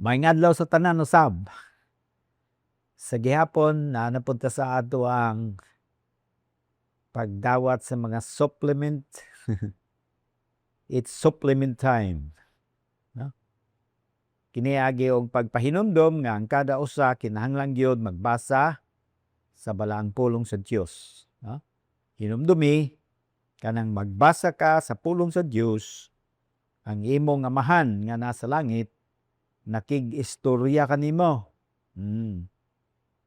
Maayong adlaw sa tanan usab. Sa gihapon na napunta sa ato ang pagdawat sa mga supplement. It's supplement time, no? Kini agi og pagpahinumdom nga ang kada usa kinahanglan gyud magbasa sa balaang pulong sa Dios, no? Hinumdumi kanang magbasa ka sa pulong sa Dios, ang imong amahan nga nasa langit nakig-istorya kanimo.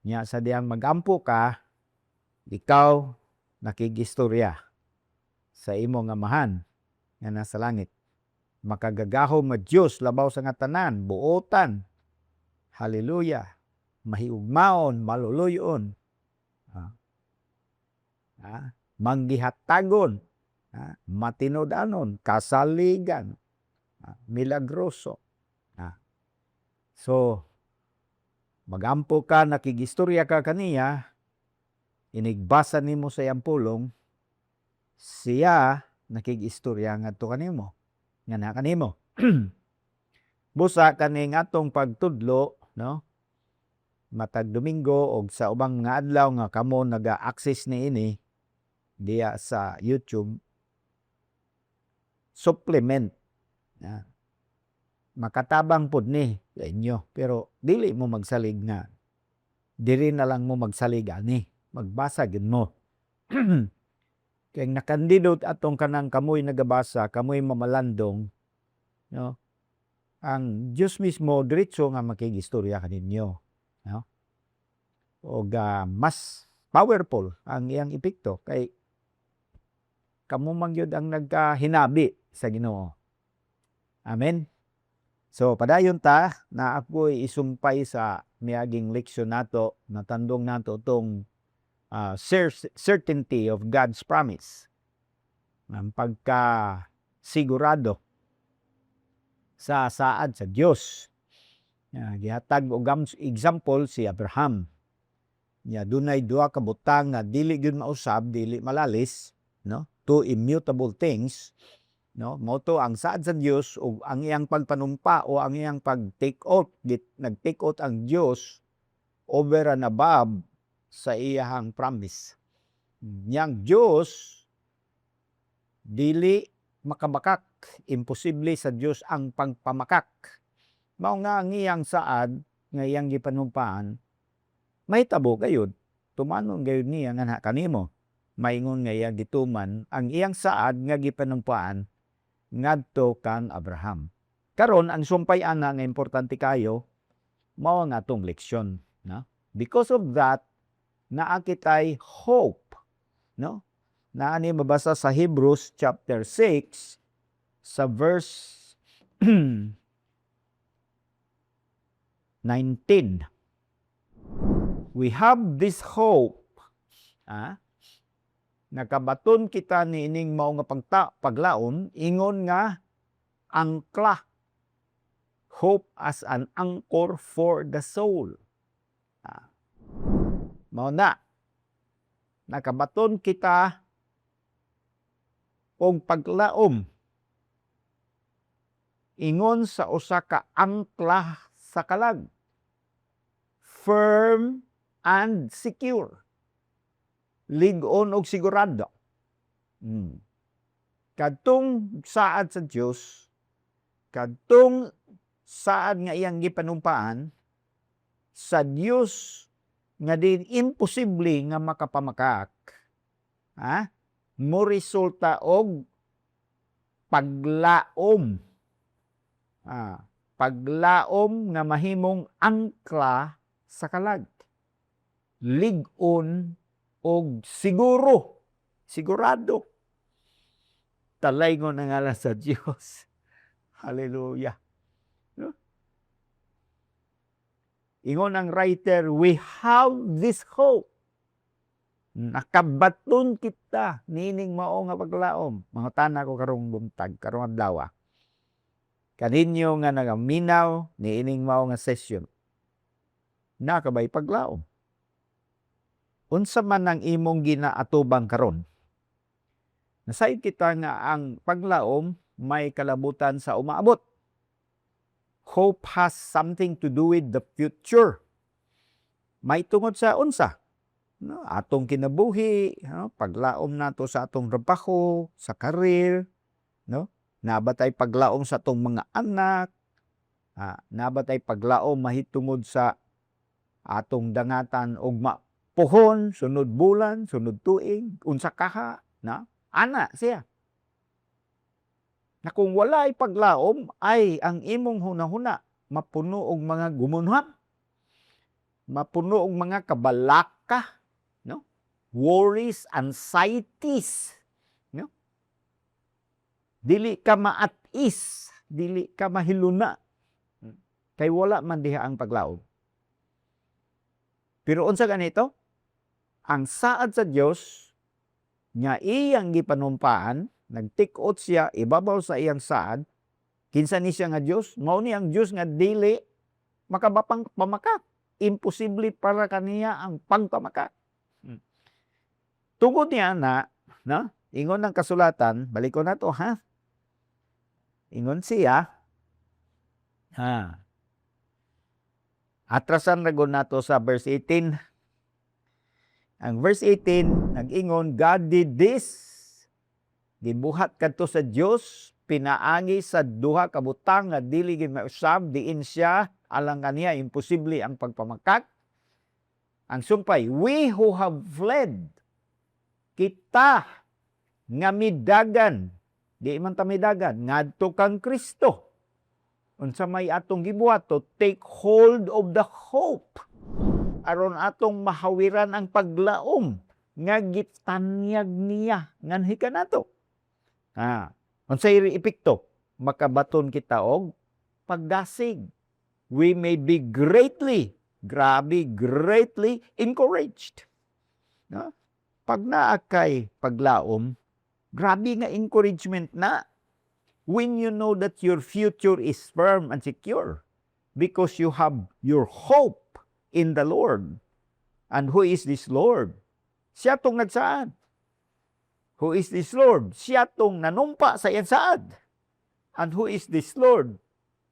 Nya sa diyang magampo ka, ikaw nakig-istorya sa imong amahan nga nasa langit. Makagagahom nga Dios labaw sa nga tanan, buotan. Hallelujah. Mahiugmaon, maluluyon. Manggihatagon, matinud-anon, kasaligan, milagroso. So, magampo ka, nakigistorya ka kaniya, inigbasa nimo sa iyang pulong, siya nakigistorya ngadto kanimo, nga na kanimo. Busa kani atong pagtudlo, no? Matag Domingo og sa ubang nga adlaw nga kamo naga-access niini diya sa YouTube, supplement. Makatabang pud ni sa inyo, pero dili mo magsalig nga diri na lang mo magsalig ani, magbasa gyud mo. Kay nakandidot atong kanang kamoy nagabasa, kamoy mamalandong, no? Ang Dios mismo diretso nga makigistorya kaninyo, no? Og mas powerful ang iyang epekto kay kamo man gyud ang nagkahinabi sa Ginoo. Amen. So padayon ta na ako'y isumpay sa miaging leksyon nato, natandong nato tong certainty of God's promise. Ang pagka-sigurado sa saad sa Dios. Gihatag og example si Abraham. Dunay duha ka butang nga dili gyud mausab, dili malalis, no? Two immutable things, no? Mao to ang saad sa Dios ug ang iyang pagpanumpa o ang iyang pag-take out, nag-take out ang Dios over and above sa iyang promise. Yang Dios dili makabakak, imposible sa Dios ang pagpamakak. Mao nga ang iyang saad nga iyang gipanumpaan, mahitabo gayud, tumanon gayud niya nga kanimo. Maingon nga iyang gituman ang iyang saad nga gipanumpaan ngadto kang Abraham. Karon ang sumpay ana nga importante kayo mao nga atong leksyon, no? Because of that, naa kitay hope, no? Naa ni mabasa sa Hebrews chapter 6 sa verse 19. We have this hope, nakabaton kita niining mao nga paglaom, ingon nga angkla. Hope as an anchor for the soul. Mao na, nakabaton kita og paglaom, ingon sa usa ka angkla sa kalag. Firm and secure. Lig-on og sigurado. Kadtong saad sa Dios, kadtong saad nga iyang gipanumpaan, sa Dios nga din imposible nga makapamakak, mo resulta og paglaom. Paglaom nga mahimong angkla sa kalag. Lig-on og siguro, sigurado. Talaygon ang ngalan sa Dios. Hallelujah. No? Ingon ang writer, we have this hope. Nakabaton kita nining mao nga paglaom. Mangutana ko karong buntag, karong adlaw. Kaninyo nga nagaminaw niining mao nga session. Nakabay paglaom. Unsa man ang imong ginaatubang karon? Nasayod kita nga ang paglaom may kalabutan sa umaabot. Hope has something to do with the future. May tungod sa unsa? No, atong kinabuhi, no? Paglaom nato sa atong trabaho, sa career, no? Nabatay paglaom sa atong mga anak, nabatay paglaom mahitungod sa atong dangatan og mapuhon, sunod bulan, sunod tuig, unsa kaha, na? Ana siya. Na kung walay paglaom ay ang imong hunahuna mapuno og mga gumunhap, mapuno og mga kabalaka, no? Worries, anxieties, no? Dili ka maatis, dili ka mahiluna. Kay wala man diha ang paglaom. Pero unsa ganito? Ang saad sa Dios nga iyang gipanumpaan, nagtik-ot siya ibabaw sa iyang saad, kinsa ni siya nga Dios? Mao ni ang Dios nga dili makabapang pamakat. Imposible para kaniya ang pagpamakat. Tungod niya na, ingon ng kasulatan, balik ko na to ha. Ingon siya, atrasan ragon nato sa verse 18. Ang verse 18, nag-ingon, God did this. Gibuhat kadto sa Dios, pinaagi sa duha ka butang nga dili gid mausab, diin siya alang kaniya imposible ang pagpamakat. Ang sumpay, we who have fled, kita nga midagan, di man ta midagan, ngadto kang Kristo. Unsa may atong gibuhat to take hold of the hope aron atong mahawiran ang paglaom nga gitanyag niya nganhi kanato. Unsay epekto? Makabaton kita og pagdasig. We may be greatly encouraged. Pag naa kay paglaom, grabe nga encouragement na. When you know that your future is firm and secure because you have your hope in the Lord. And who is this Lord? Siya tong nagsaad. Who is this Lord? Siya tong nanumpa sa iyang saad. And who is this Lord?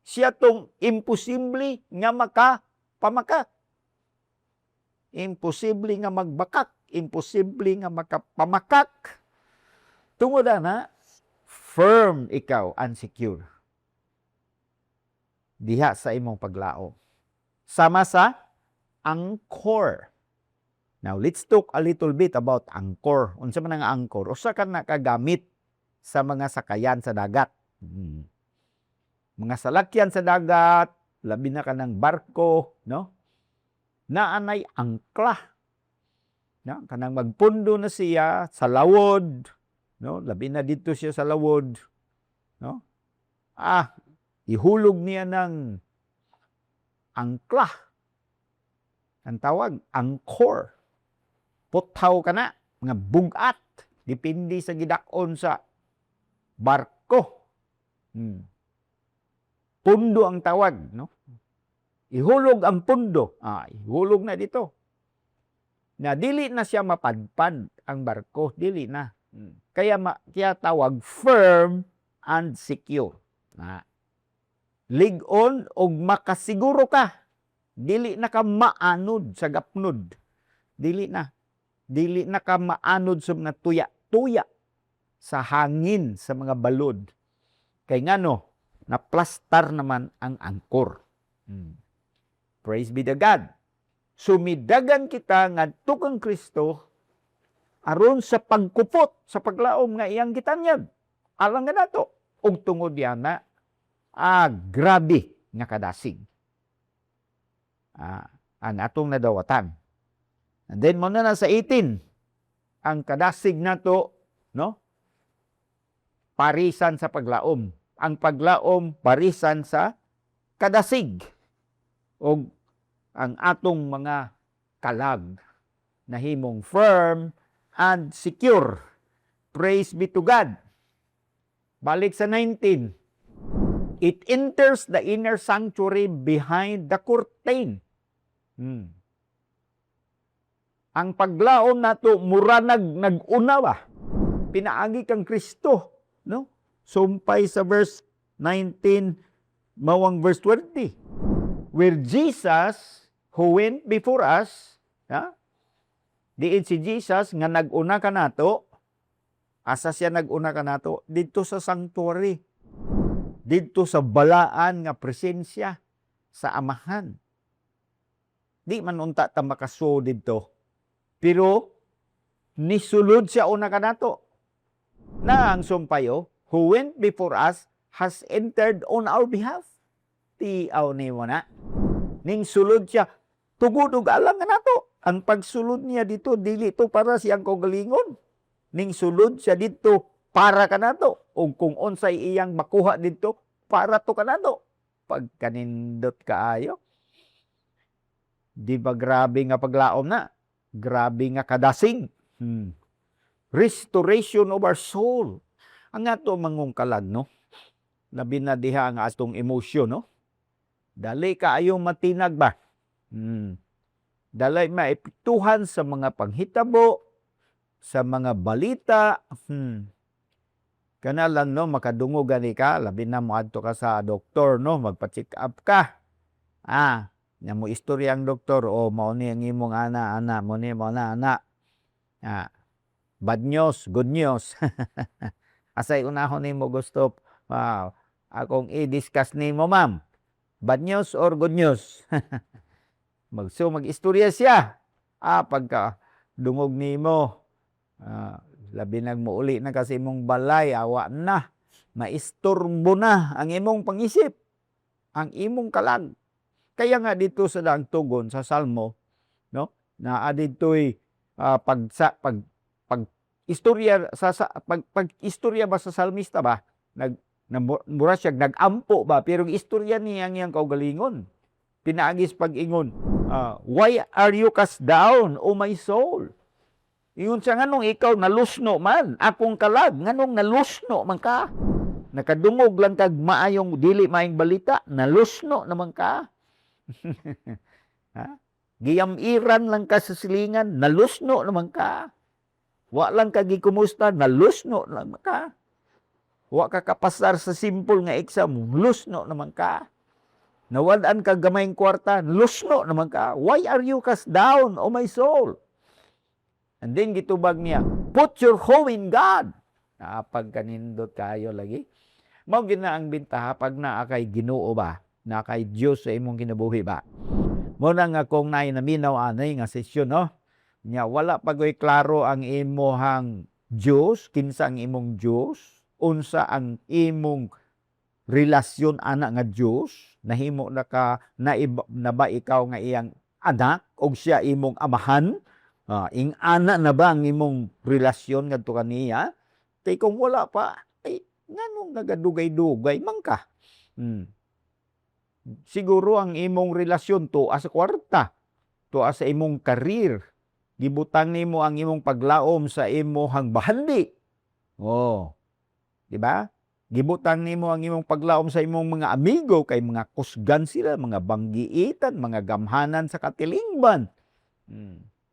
Siya tong imposible nga makapamakat. Imposible nga magbakak. Imposible nga makapamakak. Tungod na, firm ikaw and secure. Diha sa imong paglao. Sama sa anchor. Now, let's talk a little bit about anchor. Unsa man ang anchor? Usa ka nakagamit sa mga sakayan sa dagat. Mga salakyan sa dagat, labi na ka ng barko, no? Naanay angkla. No? Kanang magpundo na siya sa lawod, no? Labi na dito siya sa lawod, no? Ihulog niya ng angkla. Ang tawag, anchor. Putaw ka na, mga bugat, depende sa gidakon sa barko. Pundo ang tawag, no? Ihulog ang pundo. Ihulog na dito. Na dili na siya mapadpad ang barko, dili na. Kaya tawag firm and secure. Lig-on og makasiguro ka. Dili na ka maanod sa gapnod. Dili na. Dili na ka maanod sa mga tuya-tuya sa hangin, sa mga balod. Kay ngano, naplastar naman ang angkor. Praise be to God. Sumidagan kita ngadto kang Kristo aron sa pagkupot sa paglaom nga iyang gitanyag. Alang nga nato og tungod yana grabe nga kadasig. Ang atong nadawatan. And then mo na sa 18 ang kadasig nato, no? Parisan sa paglaom. Ang paglaom parisan sa kadasig. O ang atong mga kalag na himong firm and secure. Praise be to God. Balik sa 19. It enters the inner sanctuary behind the curtain. Ang paglaom nato mura nag-unawa. Pinaagi kang Kristo, no? Sumpay sa verse 19, Mawang verse 20. Where Jesus, who went before us, diin si Jesus nga nag-una ka nato, asa siya nag-una ka nato? Dito sa sanctuary. Dito sa balaan nga presensya sa Amahan. Di man unta ta makaso dito. Pero nisulod siya una ka nato. Na ang sumpayo, who went before us has entered on our behalf. Tiaw ni mo na. Ning sulod siya, tugudog alam nga nato. Ang pagsulod niya dito, dili to para siyang kaugalingon. Ning sulod siya dito, para ka nato. O kung unsay iyang makuha dito, para to ka nato. Pagkanindot kaayo. Di ba grabe nga paglaom na? Grabe nga kadasing. Restoration of our soul. Ang ato mangungkalag, no? Labi na diha ang atong emosyon, no? Dali kaayo matinag ba? Dali maipituhan sa mga panghitabo, sa mga balita. Kana lang, no, makadungog gani ka, labi na mo adto ka sa doktor, no, magpa-check up ka. Nya mo istorya ang doktor, mao ni ang imong ana, mo ni mo ana. Bad news, good news. Asay unahon nimo gusto akong i-discuss nimo, ma'am. Bad news or good news? Mag-istorya siya. Pagka dungog nimo, labi nagmuuli na kasi imong balay, awa na. Maisturbo na ang imong pangisip, ang imong kalag. Kaya nga dito sa daang tugon sa Salmo, no, na aditoy istorya ba sa salmista ba mura siya nagampo ba, pero istorya niya ang kaugalingon. Pinaagis pag-ingon, why are you cast down, O my soul? Ingon siya, nganong ikaw nalusno man, akong kalag, nganong nalusno man ka? Nakadungog lang kag maayong dili maayong balita, nalusno naman ka. Giyamiran lang ka sa silingan, nalusno naman ka. Wa lang ka gikumusta, nalusno naman ka. Wa ka kapasar sa simple nga exam, lusno naman ka. Nawalan ka gamayng kwarta, lusno naman ka. Why are you cast down, O my soul? And then gitubag niya, put your hope in God. Pagkanindot kayo lagi. Mao gina ang bintaha pag naa kay Ginoo ba, na kay Dios sa imong kinabuhi ba. Mo na nga kung naminaw anay nga sesyon, no? Nya wala pagoy klaro ang imong Dios, kinsa ang imong Dios, unsa ang imong relasyon ana nga Dios, nahimo na ka na ba ikaw nga iyang anak og siya imong amahan? Ing ana na ba ang imong relasyon ngadto kaniya? Kay kung wala pa, nganong nagadugay-dugay man ka? Siguro ang imong relasyon tuwa sa kwarta, tuwa sa imong karir, gibutang nimo ang imong paglaom sa imong bahandi. Di ba? Gibutang nimo ang imong paglaom sa imong mga amigo, kay mga kusgan sila, mga banggiitan, mga gamhanan sa katilingban.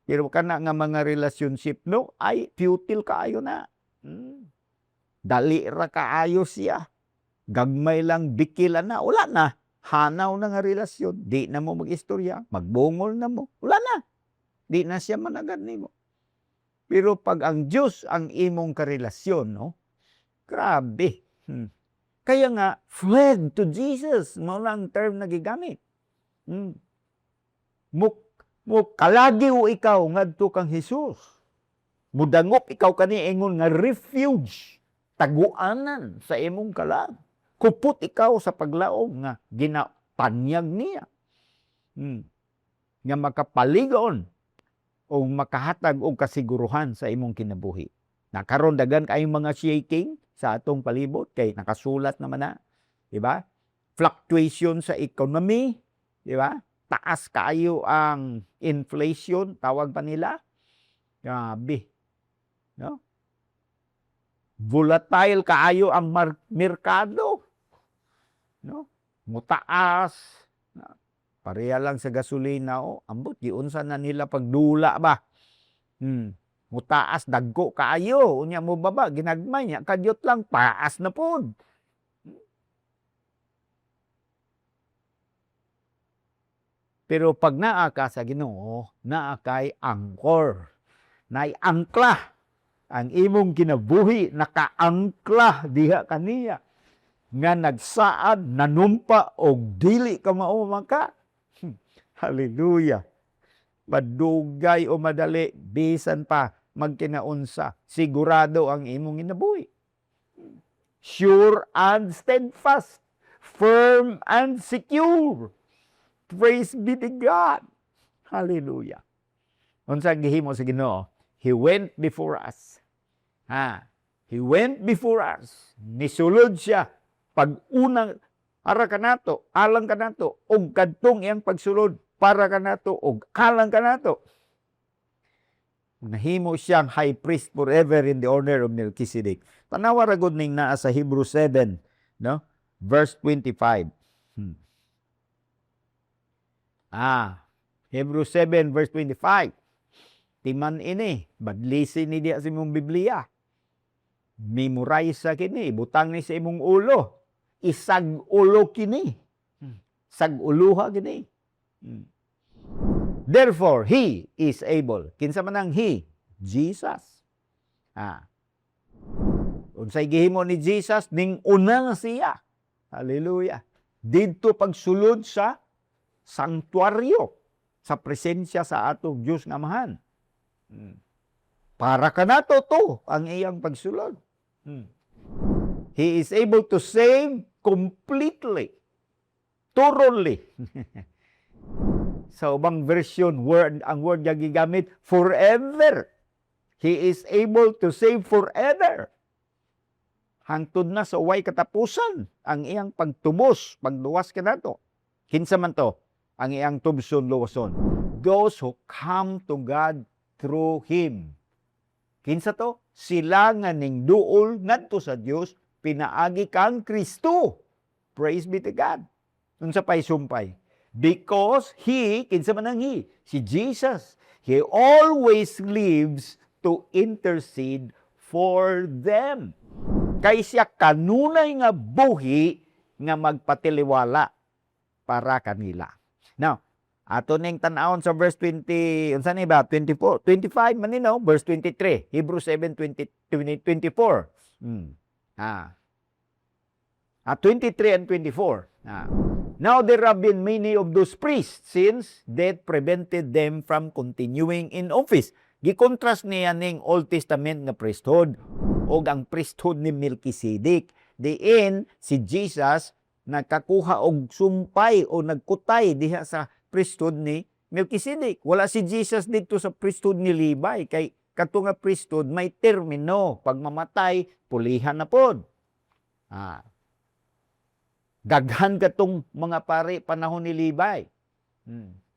Pero kana nga mga relationship, no, ay futile kaayo na. Dali ra kaayo siya. Gagmay lang bikilan na, wala na. Hanaw na nga relasyon, di na mo mag-istorya, magbungol na mo, wala na. Di na siya managad nimo. Pero pag ang Diyos ang imong karelasyon, no, grabe. Kaya nga, fled to Jesus, mo lang term na gigamit. Mo kalagiw ikaw ngadto kang Jesus. Mudangop ikaw kani ingon nga refuge, taguanan sa imong kalag. Kupot ikaw sa paglaom nga ginapanyag niya. Nga makapaligon o makahatag og kasiguruhan sa imong kinabuhi. Nakaron dagan kayong mga shaking sa atong palibot kay nakasulat naman na, di ba? Fluctuation sa economy, di ba? Taas kaayo ang inflation, tawag pa nila. Grabe. No? Volatile kaayo ang merkado. No? Mutaas. Pareha lang sa gasolina, ambot giunsa na nila pagdula ba. Mutaas dagko kaayo, unya mo baba ginagmay nya kadyot lang taas na pod. Pero pag naa ka sa Ginoo, naa kay angkor, naay angkla ang imong kinabuhi, nakaangkla diha kaniya nga nagsaad, nanumpa og dili ka maumangka. Hallelujah. Madugay o madali, bisan pa magkinaunsa, sigurado ang imong kinabuhi. Sure and steadfast, firm and secure. Praise be to God. Hallelujah. Unsa gihimo sa Ginoo? He went before us. He went before us. Nisulod siya pag-unang para kanato, alang kanato, og kadtong iyang pagsulod para kanato og alang kanato. Nahimo siyang high priest forever in the order of Melchizedek. Tanawa ra gud ning naa sa Hebrews 7, no? Verse 25. Hebrews 7 verse 25. Timan ini, badlisin ni diya sa imong Biblia. Memorize sa kini, butang ni sa imong ulo. Isag ulo kini. Sag-uluha kini. Therefore, He is able. Kinsa man ang He? Jesus. Unsay gihimo ni Jesus, ning una nga siya. Hallelujah. Didto pagsulod sa sanktuaryo, sa presensya sa atong Diyos nga Amahan. Para kanato to ang iyang pagsulod. He is able to save completely, thoroughly. Sa ubang version, ang word niya gigamit, forever. He is able to save forever. Hangtod na sa way katapusan ang iyang pagtubos, pagluwas kanato. Kinsa man to ang iyang tubson luwason? Those who come to God through Him. Kinsa to? Sila nga ning duol ngadto sa Dios, pinaagi kang Kristo. Praise be to God. Unsa pay sumpay? Because He, kinsa man ang He? Si Jesus. He always lives to intercede for them. Kay siya kanunay nga buhi nga magpatiliwala para kanila. Now, ato ning tan-awon sa verse 20, unsa ni ba? 24, 25 man ni no? Verse 23, Hebrews 7, 24. 23 and 24. Now there have been many of those priests since death prevented them from continuing in office. Gikontrast niya ning Old Testament nga priesthood o ang priesthood ni Melchizedek. Diin si Jesus nagkakuha og sumpay o nagkutay diha sa priesthood ni Melchizedek. Wala si Jesus dito sa priesthood ni Levi kay kato nga priesthood may termino, pag mamatay pulihan na pod. Daghan katong mga pare panahon ni Levi.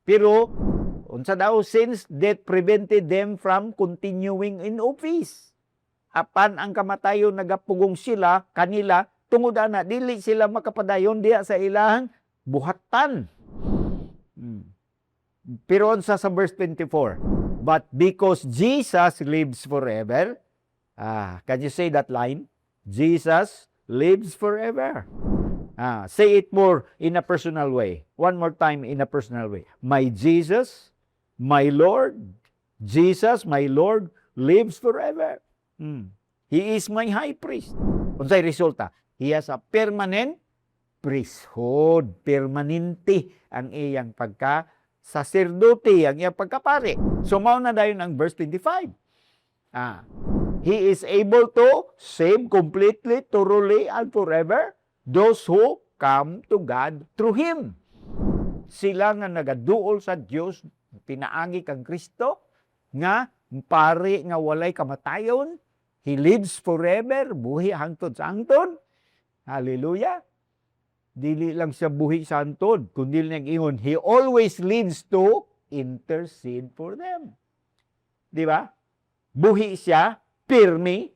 Pero unsa daw, since death prevented them from continuing in office. Apan ang kamatayon nagapugong sila kanila tungod ana dili sila makapadayon diha sa ilahang buhatan. Pero unsa sa verse 24? But because Jesus lives forever, can you say that line? Jesus lives forever. Say it more in a personal way. One more time in a personal way. My Jesus, my Lord, Jesus, my Lord, lives forever. He is my high priest. Unsay resulta? He has a permanent priesthood. Permanente ang iyang pagka-sacerdote, ang iyang pagkapare. So, mao na dayon ang verse 25. He is able to save completely, thoroughly, and forever those who come to God through Him. Sila nga nagaduol sa Dios, pinaagi kang Kristo, nga pare nga walay kamatayon. He lives forever, buhi hangtod sa hangtod. Hallelujah. Dili lang siya buhi sa hangtod, kundi niyang ingon, He always lives to intercede for them. Di ba? Buhi siya, pirmi,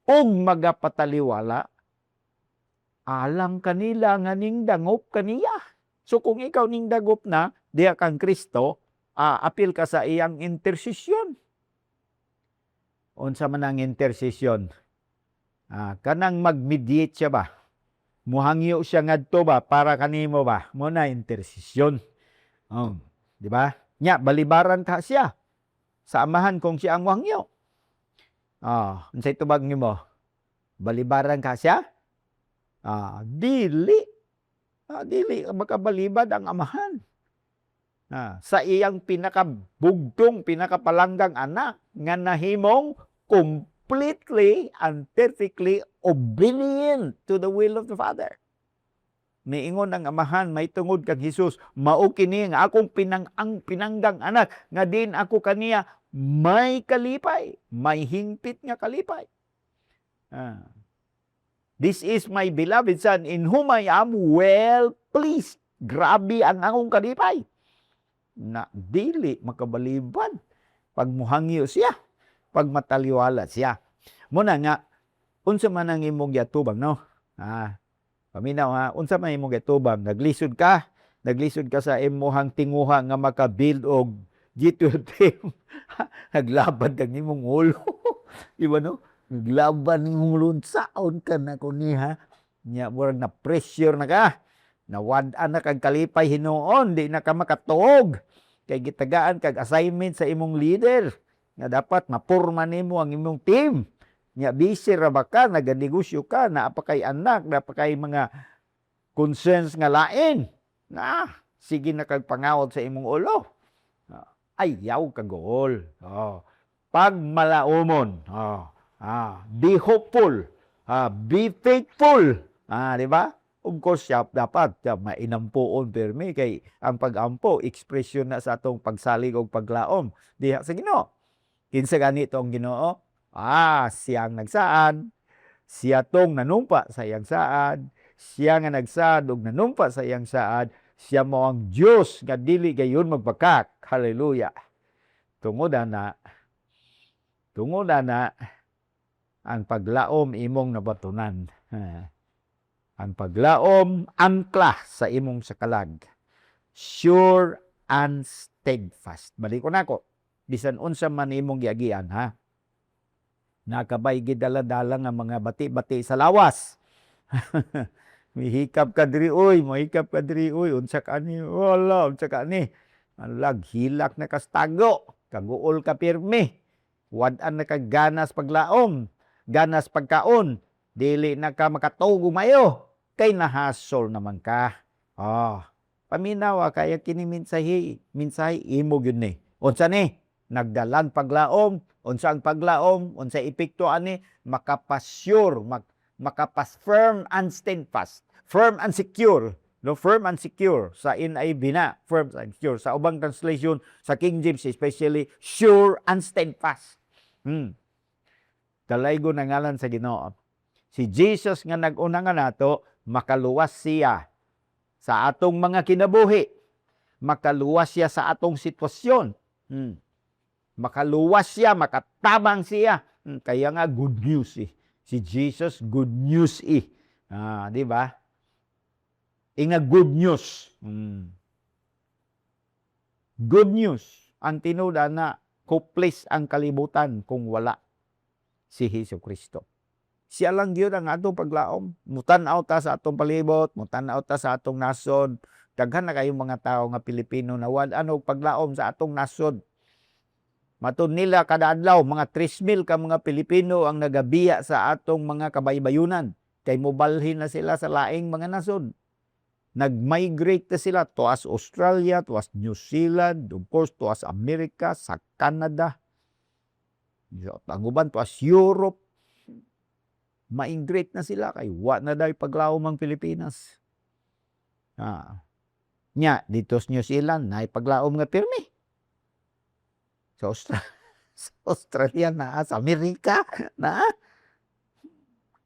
ug magapataliwala alang kanila nga ning dangop kaniya. So kung ikaw ning dagop na, diha kang Kristo, apil ka sa iyang intercession. Unsa man ang intercession? Kanang mag-mediate siya ba? Muhangyo siya ngadto ba para kanimo ba? Mo na intercession. Di ba? Nya balibaran ka siya sa amahan kung siya ang wangyo. Unsay tubag nimo? Balibaran ka siya? Dili. Dili makabalibad ang amahan. Sa iyang pinakabugtong, pinakapalanggang anak nga nahimong completely and perfectly obedient to the will of the Father. Niingon ang amahan, may tungod kang Hesus, mao kini nga akong pinanggang anak, nga din ako kaniya may kalipay, may hingpit nga kalipay. This is my beloved Son, in whom I am well pleased. Grabe ang akong kalipay. Na dili makabalibad pag muhangyo siya, pag mataliwala siya. Muna nga, unsa man ang imong giatubang, no? Paminaw ha, unsa man imong giatubang, naglisod ka sa imong tinguha nga maka-build og G12 team. Naglabad ang imong ulo. Iba no? Naglaban imong lunsaon ka na kuniha. Nya murag na pressure na ka. Nawad-an na kag kalipay hinuon, di na ka makatuog. Kay gitagaan kag assignment sa imong leader nga dapat mapurma nimo ang imong team. Nya busy ra ba ka, naganegosyo ka, naapa kay anak, naapa kay mga concerns nga lain. Sige na kag pangawod sa imong ulo. Ayaw ka gool. Pag malaumon. Be hopeful. Be faithful. Di ba? Of course, dapat mainampuon permi kay ang pag-ampo, ekspresyon na sa atong pagsalig o paglaom. Diha sa Ginoo. Kinsa ganito ang Ginoo? Siyang nagsaad, siya tong nanumpa sa iyang saad, siya nga nagsaad og nanumpa sa iyang saad, siya mo ang Dios nga dili gayon magpakak. Hallelujah. Tungod na ang paglaom imong nabatunan. Ang paglaom, angkla sa imong sakalag. Sure and steadfast. Balik ko na ko. Bisan unsa man imong giagian, ha? Nakabay gidala-dala nga mga bati-bati sa lawas. Mihikap ka diri, uy. Mahikap ka diri, uy. Unsa ka ni? Wala, unsa ka ni? Alag, hilak na kastago. Kaguol ka pirmi. Wadan na kag ganas paglaom. Ganas pagkaon. Dili na ka makatugo mayo. Kay nahasol naman ka. Paminawa kaya kini minsahi imo gyud ni. Unsa ni? Nagdalan paglaom, unsa ang paglaom, unsa epekto ani makapasyur, makapas-firm and steadfast. Firm and secure. No, firm and secure sa NIV na, firm and secure. Sa ubang translation sa King James especially sure and steadfast. Dalaygo na ngalan sa Ginoo. Si Jesus nga nag-una nga nato, makaluwas siya sa atong mga kinabuhi. Makaluwas siya sa atong sitwasyon. Makaluwas siya, makatabang siya. Kaya nga good news Si Jesus, good news di ba? Inga good news. Good news. Ang tinuda na hopeless ang kalibutan kung wala si Jesucristo. Siya lang gyud ang atong paglaom. Mutan-aw ta sa atong palibot, mutan-aw ta sa atong nasod. Daghan na kayong mga tao nga Pilipino na wala og paglaom sa atong nasod. Matud nila kada adlaw mga 3,000 ka mga Pilipino ang nagabiya sa atong mga kabaybayunan. Kay mobalhin na sila sa laing mga nasod. Nag-migrate na sila tuas Australia, tuas New Zealand, of course tuas Amerika, sa Canada. Ang uban tuas Europe. Ma-migrate na sila kay wa na daw paglaom ang Pilipinas. Dito sa New Zealand na paglaom nga pirmi. Sa Australia na, sa Amerika na.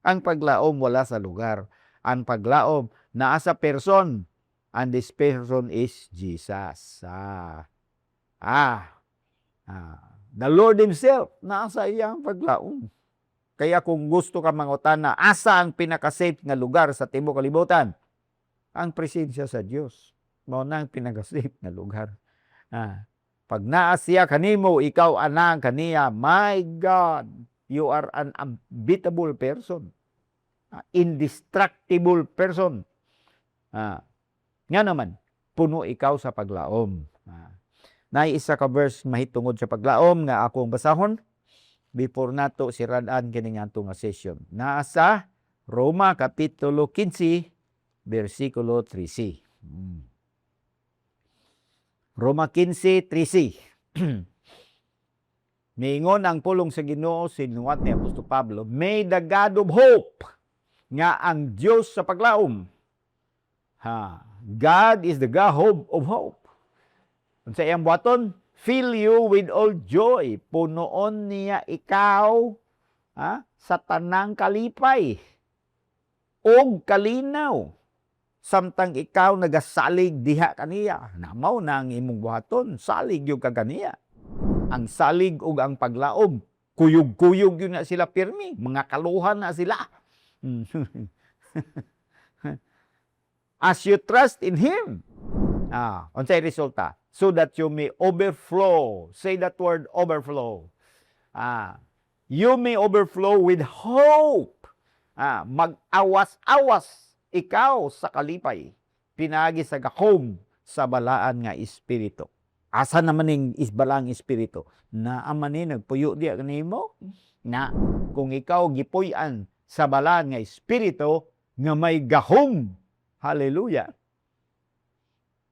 Ang paglaom wala sa lugar. Ang paglaom naa sa person. And this person is Jesus. The Lord Himself naa sa iyang paglaom. Kaya kung gusto ka mangutana, asa ang pinaka-safe nga lugar sa tibuok kalibutan? Ang presensya sa Dios. Mao na ang pinaka-safe nga lugar. Pag naa siya kanimo, ikaw anang kaniya, my God, you are an unbeatable person. Indestructible person. Nga naman, puno ikaw sa paglaom. Nay isa ka verse mahitungod sa paglaom nga akong basahon before nato sirad-an kini ngadto nga session. Naa sa Roma kapitulo 15 bersikulo 13. Roma 15:13. Miingon ang pulong sa Ginoo sinuwat ni Apostol Pablo, may the God of hope nga ang Dios sa paglaom. God is the God of hope. Sa iyang buhaton, fill you with all joy. Punoon niya ikaw sa tanang kalipay og kalinaw. Samtang ikaw nagasalig diha kaniya. Namaw na ang imong buhaton, salig yung kaniya. Ang salig ug ang paglaom, kuyog-kuyog yun na sila pirmi. Mga kaluhan na sila. As you trust in Him. Unsay resulta? So that you may overflow. Say that word, overflow. You may overflow with hope. Mag-awas-awas ikaw sa kalipay. Pinagi sa gahom sa balaan nga espiritu. Asa naman ning isbalang espiritu? Na amani nagpuyo diya kanimo? Na kung ikaw gipuy-an sa balaan nga espiritu nga may gahom. Hallelujah.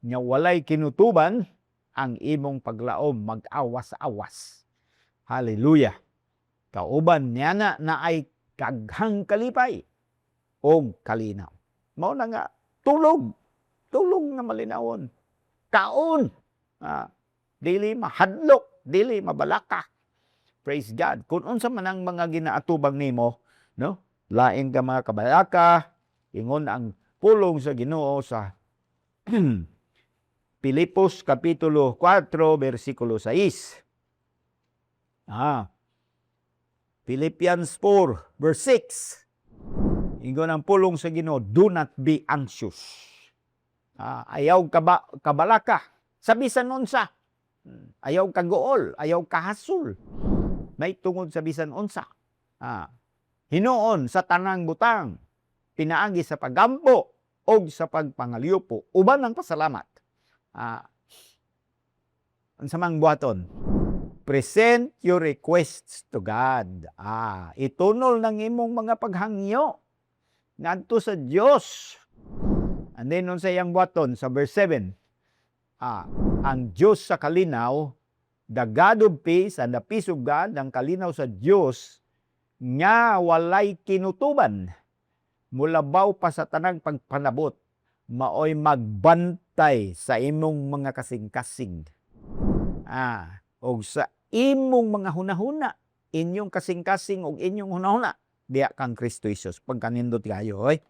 Nga walay kinutuban ang imong paglaom mag-awas-awas. Hallelujah. Kauban niya na ay kaghang kalipay o kalinaw. Mao na nga tulog nga malinawon. Kaon. Dili mahadlok, dili mabalaka. Praise God. Kung unsa man ang mga ginaatubang nimo, no? Lain ka mga kabalaka, ingon ang pulong sa Ginoo sa Pilipos kapitulo 4 bersikulo 6. Philippians 4 verse 6. Ingon ang pulong sa Ginoo, do not be anxious. Ayaw kabalaka. Sa bisan unsa. Ayaw kagool, ayaw kahasol. May tungod sa bisan unsa. Hinuon sa tanang butang, pinaagi sa paggampo o sa pagpangalyupo, uban ang pasalamat. Ang samang buhaton, present your requests to God. Itunol ng imong mga paghangyo ngadto sa Dios. And then sa iyang buhaton, sa verse 7, ang Diyos sa kalinaw, the God of peace and the peace of God, ang kalinaw sa Diyos, nga walay kinutuban, mulabaw pa sa tanang pagpanabot, maoy magbantay sa imong mga kasing-kasing. O sa imong mga hunahuna, inyong kasing-kasing o inyong hunahuna, diya kang Kristo Jesus, pagkanindot kayo, oy.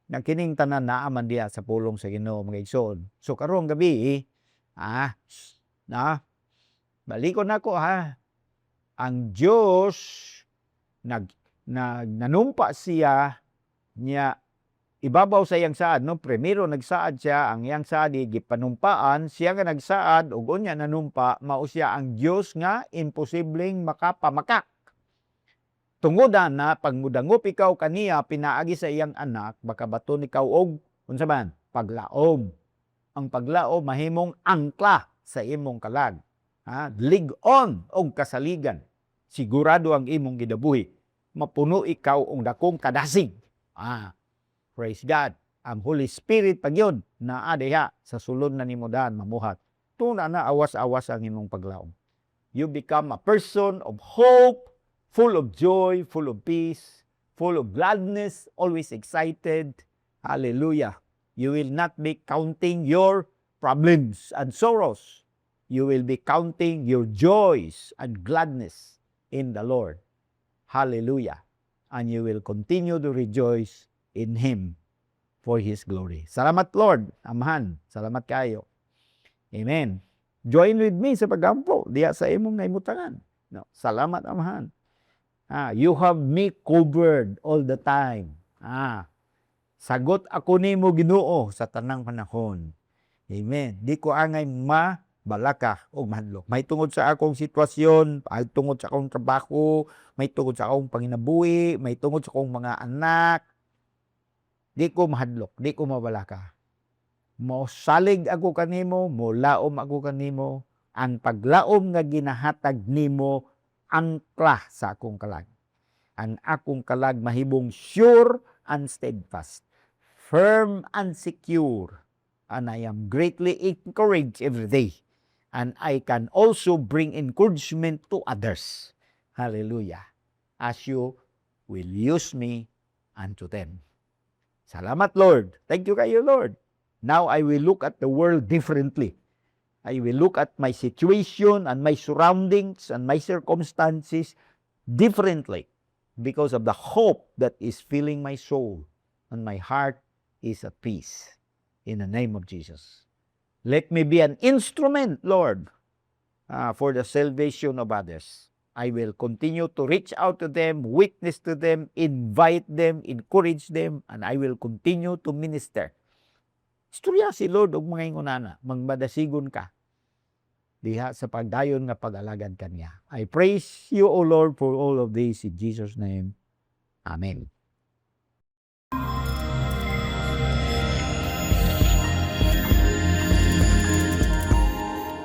Nagkining tanan naaman diya sa pulong sa Ginoo mga igsoon. So karong gabi, balikon nako ang Dios nanumpa siya niya ibabaw sa iyang saad, no? Primero nagsaad siya, ang iyang saad gipanumpaan, siya nga nagsaad ug unya nanumpa, mao siya ang Dios nga imposibleng makapamakak. Tungodan na pagmudangup ikaw kaniya pinaagi sa iyang anak, baka baton ikaw og unsa man paglaom. Ang paglaom mahimong angkla sa imong kalag. Lig-on og kasaligan. Sigurado ang imong gidabuhi. Mapuno ikaw og dakong kadasig. Praise God. Ang Holy Spirit pagyon naa diha sa sulod na nimo daan mamuhat. Tuna na awas-awas ang imong paglaom. You become a person of hope, full of joy, full of peace, full of gladness, always excited. Hallelujah. You will not be counting your problems and sorrows. You will be counting your joys and gladness in the Lord. Hallelujah. And you will continue to rejoice in Him for His glory. Salamat Lord, Amahan. Salamat kayo. Amen. Join with me sa paggampo diya sa imong naimutangan. No, salamat Amahan. You have me covered all the time. Sagot ako nimo Ginoo sa tanang panahon. Amen. Di ko angay mabalaka o mahadlok. May tungod sa akong sitwasyon, may tungod sa akong trabaho, may tungod sa akong panginabuhi, may tungod sa akong mga anak. Di ko mahadlok, di ko mabalaka. Mosalig ako kanimo, molaom ako kanimo, ang paglaom nga ginahatag nimo angkla sa akong kalag. Ang akong kalag mahibong sure and steadfast, firm and secure, and I am greatly encouraged every day. And I can also bring encouragement to others. Hallelujah. As you will use me unto them. Salamat, Lord. Thank you kayo, Lord. Now I will look at the world differently. I will look at my situation and my surroundings and my circumstances differently because of the hope that is filling my soul, and my heart is at peace. In the name of Jesus. Let me be an instrument, Lord, for the salvation of others. I will continue to reach out to them, witness to them, invite them, encourage them, and I will continue to minister. Istorya si Lord og mga ingonana, magbadasigon ka diha sa pagdayon nga pag-alagad kaniya. I praise you, O Lord, for all of this in Jesus' name. Amen.